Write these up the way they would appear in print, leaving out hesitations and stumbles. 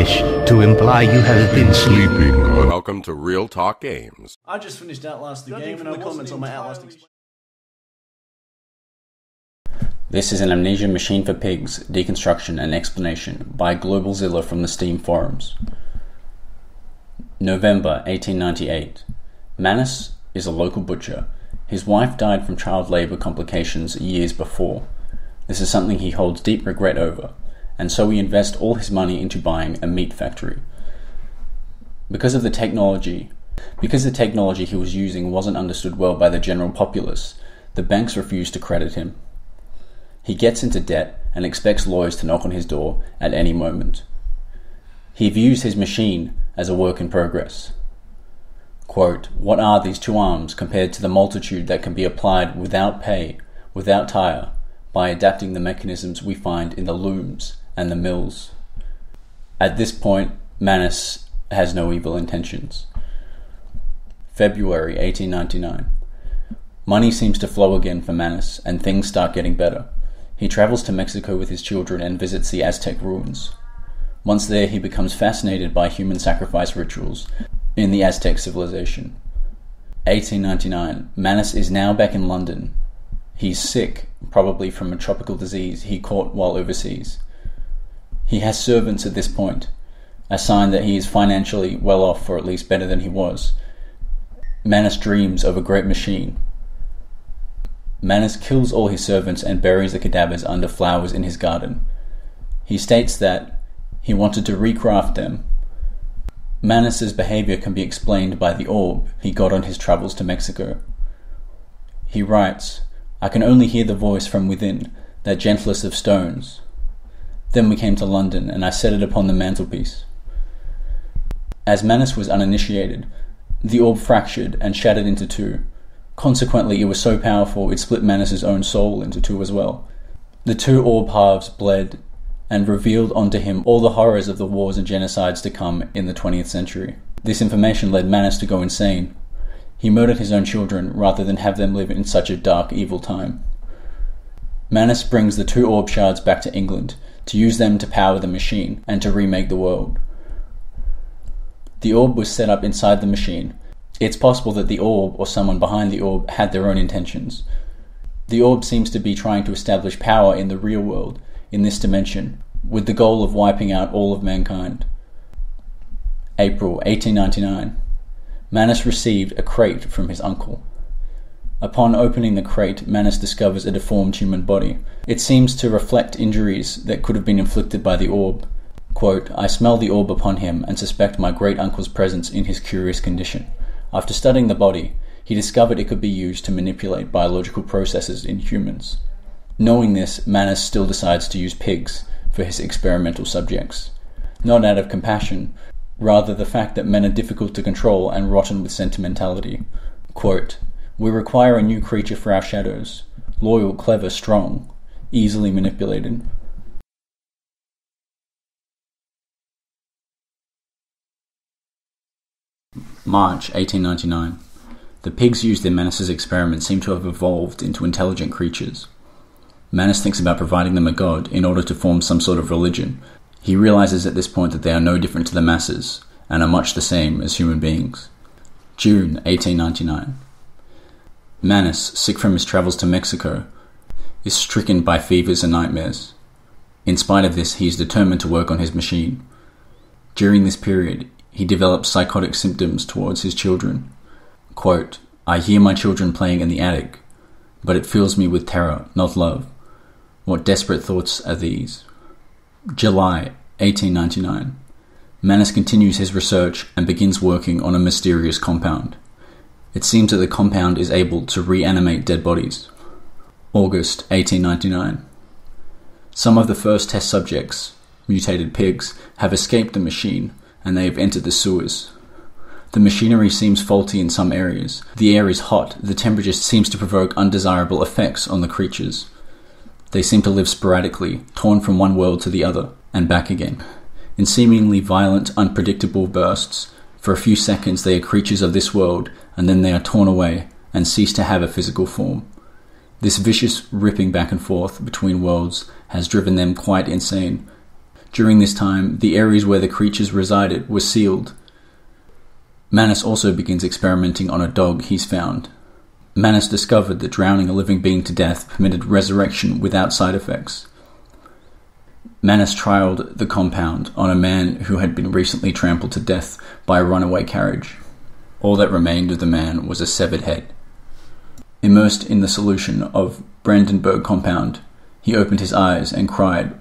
wish to imply you have been sleeping on... Welcome to Real Talk Games. I just finished Outlast the game and I comments on my Outlast experience. This is an Amnesia Machine for Pigs deconstruction and explanation by Globalzilla from the Steam forums. November 1898. Manus is a local butcher. His wife died from child labour complications years before. This is something he holds deep regret over, and so he invests all his money into buying a meat factory. Because the technology he was using wasn't understood well by the general populace, the banks refused to credit him. He gets into debt and expects lawyers to knock on his door at any moment. He views his machine as a work in progress. Quote, "What are these two arms compared to the multitude that can be applied without pay, without tire, by adapting the mechanisms we find in the looms and the mills?" At this point, Manus has no evil intentions. February 1899. Money seems to flow again for Manus, and things start getting better. He travels to Mexico with his children and visits the Aztec ruins. Once there, he becomes fascinated by human sacrifice rituals in the Aztec civilization. 1899. Manus is now back in London. He's sick, probably from a tropical disease he caught while overseas. He has servants at this point, a sign that he is financially well off, or at least better than he was. Manus dreams of a great machine. Manus kills all his servants and buries the cadavers under flowers in his garden. He states that he wanted to recraft them. Manus's behavior can be explained by the orb he got on his travels to Mexico. He writes, "I can only hear the voice from within, that gentlest of stones. Then we came to London, and I set it upon the mantelpiece." As Manus was uninitiated, the orb fractured and shattered into two. Consequently, it was so powerful it split Manus's own soul into two as well. The two orb halves bled and revealed onto him all the horrors of the wars and genocides to come in the 20th century. This information led Manus to go insane. He murdered his own children rather than have them live in such a dark, evil time. Manus brings the two orb shards back to England to use them to power the machine and to remake the world. The orb was set up inside the machine. It's possible that the orb or someone behind the orb had their own intentions. The orb seems to be trying to establish power in the real world, in this dimension, with the goal of wiping out all of mankind. April 1899. Manus received a crate from his uncle. Upon opening the crate, Manus discovers a deformed human body. It seems to reflect injuries that could have been inflicted by the orb. Quote, "I smell the orb upon him and suspect my great-uncle's presence in his curious condition. After studying the body, he discovered it could be used to manipulate biological processes in humans. Knowing this, Manus still decides to use pigs for his experimental subjects. Not out of compassion, rather the fact that men are difficult to control and rotten with sentimentality. Quote, "We require a new creature for our shadows, loyal, clever, strong, easily manipulated." March 1899. The pigs used in Manus's experiment seem to have evolved into intelligent creatures. Manus thinks about providing them a god in order to form some sort of religion. He realizes at this point that they are no different to the masses, and are much the same as human beings. June 1899. Manus, sick from his travels to Mexico, is stricken by fevers and nightmares. In spite of this, he is determined to work on his machine. During this period, he develops psychotic symptoms towards his children. Quote, "I hear my children playing in the attic, but it fills me with terror, not love. What desperate thoughts are these?" July 1899. Manus continues his research and begins working on a mysterious compound. It seems that the compound is able to reanimate dead bodies. August 1899. Some of the first test subjects, mutated pigs, have escaped the machine, and they have entered the sewers. The machinery seems faulty in some areas. The air is hot. The temperature seems to provoke undesirable effects on the creatures. They seem to live sporadically, torn from one world to the other, and back again, in seemingly violent, unpredictable bursts. For a few seconds they are creatures of this world, and then they are torn away, and cease to have a physical form. This vicious ripping back and forth between worlds has driven them quite insane. During this time, the areas where the creatures resided were sealed. Manus also begins experimenting on a dog he's found. Manus discovered that drowning a living being to death permitted resurrection without side effects. Manus trialed the compound on a man who had been recently trampled to death by a runaway carriage. All that remained of the man was a severed head. Immersed in the solution of Brandenburg compound, he opened his eyes and cried,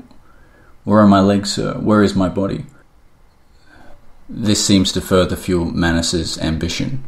"Where are my legs, sir? Where is my body?" This seems to further fuel Manus's ambition.